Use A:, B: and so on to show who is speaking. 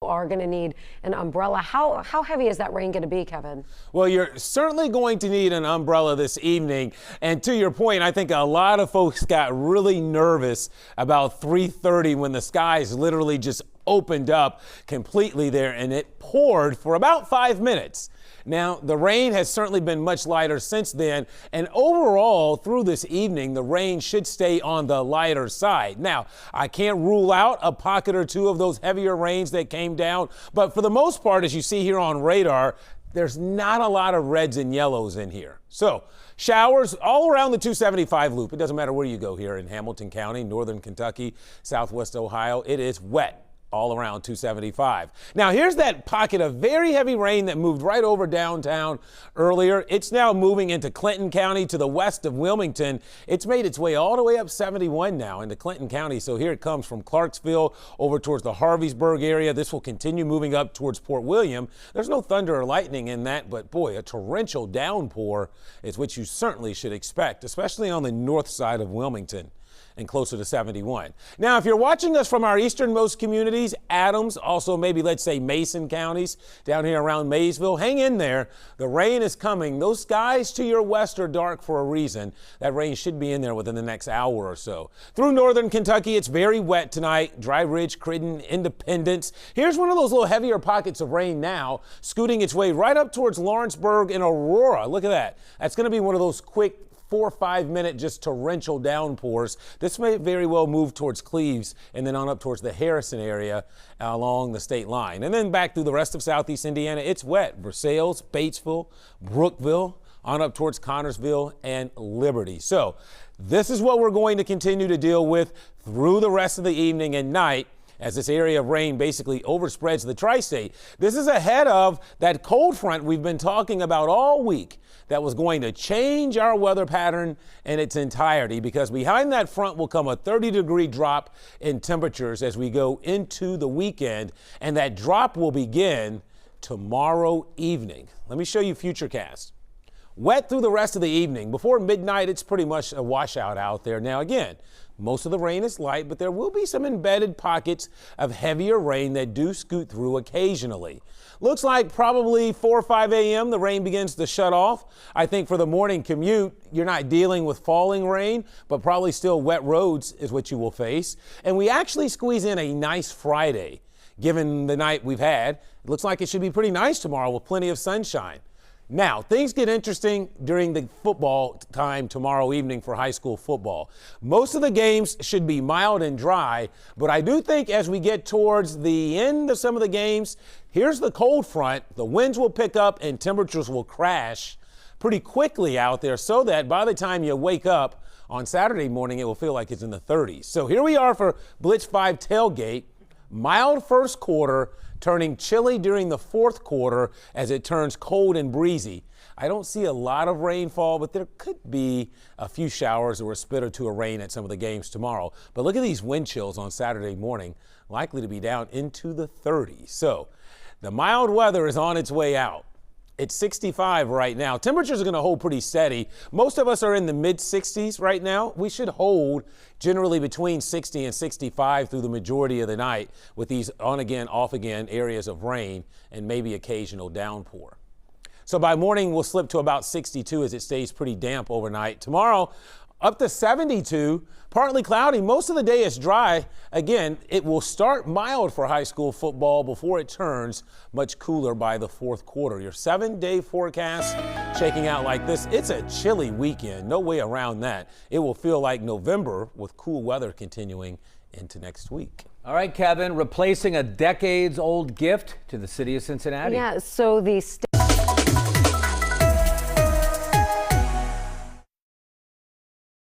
A: are going to need an umbrella. How heavy is that rain going to be, Kevin?
B: Well, you're certainly going to need an umbrella this evening. And to your point, I think a lot of folks got really nervous about 3:30 when the skies literally just opened up completely there and it poured for about 5 minutes. Now, the rain has certainly been much lighter since then, and overall, through this evening, the rain should stay on the lighter side. Now, I can't rule out a pocket or two of those heavier rains that came down, but for the most part, as you see here on radar, there's not a lot of reds and yellows in here. So, showers all around the 275 loop. It doesn't matter where you go here in Hamilton County, northern Kentucky, southwest Ohio. It is wet all around 275. Now, here's that pocket of very heavy rain that moved right over downtown earlier. It's now moving into Clinton County to the west of Wilmington. It's made its way all the way up 71 now into Clinton County. So here it comes from Clarksville over towards the Harveysburg area. This will continue moving up towards Port William. There's no thunder or lightning in that, but boy, a torrential downpour is what you certainly should expect, especially on the north side of Wilmington and closer to 71. Now, if you're watching us from our easternmost communities, Adams, also maybe let's say Mason counties down here around Maysville, hang in there. The rain is coming. Those skies to your west are dark for a reason. That rain should be in there within the next hour or so. Through northern Kentucky, it's very wet tonight. Dry Ridge, Crittenden, Independence. Here's one of those little heavier pockets of rain now, scooting its way right up towards Lawrenceburg and Aurora. Look at that. That's going to be one of those quick 4 or 5 minute just torrential downpours. This may very well move towards Cleves and then on up towards the Harrison area along the state line. And then back through the rest of southeast Indiana, it's wet. Versailles, Batesville, Brookville, on up towards Connorsville and Liberty. So this is what we're going to continue to deal with through the rest of the evening and night, as this area of rain basically overspreads the tri-state. This is ahead of that cold front we've been talking about all week that was going to change our weather pattern in its entirety, because behind that front will come a 30-degree drop in temperatures as we go into the weekend, and that drop will begin tomorrow evening. Let me show you Futurecast. Wet through the rest of the evening. Before midnight, it's pretty much a washout out there. Now, again, most of the rain is light, but there will be some embedded pockets of heavier rain that do scoot through occasionally. Looks like probably 4 or 5 a.m. the rain begins to shut off. I think for the morning commute, you're not dealing with falling rain, but probably still wet roads is what you will face. And we actually squeeze in a nice Friday, given the night we've had. It looks like it should be pretty nice tomorrow with plenty of sunshine. Now, things get interesting during the football time tomorrow evening for high school football. Most of the games should be mild and dry, but I do think as we get towards the end of some of the games, here's the cold front. The winds will pick up and temperatures will crash pretty quickly out there, so that by the time you wake up on Saturday morning, it will feel like it's in the 30s. So here we are for Blitz 5 tailgate. Mild first quarter, turning chilly during the fourth quarter as it turns cold and breezy. I don't see a lot of rainfall, but there could be a few showers or a spit or two of rain at some of the games tomorrow. But look at these wind chills on Saturday morning, likely to be down into the 30s. So the mild weather is on its way out. It's 65 right now. Temperatures are going to hold pretty steady. Most of us are in the mid 60s right now. We should hold generally between 60 and 65 through the majority of the night with these on again, off again areas of rain and maybe occasional downpour. So by morning, we'll slip to about 62 as it stays pretty damp overnight. Tomorrow, up to 72, partly cloudy. Most of the day is dry. Again, it will start mild for high school football before it turns much cooler by the fourth quarter. Your 7-day forecast shaking out like this. It's a chilly weekend. No way around that. It will feel like November with cool weather continuing into next week.
C: All right, Kevin, replacing a decades-old gift to the city of Cincinnati.
A: Yeah, so the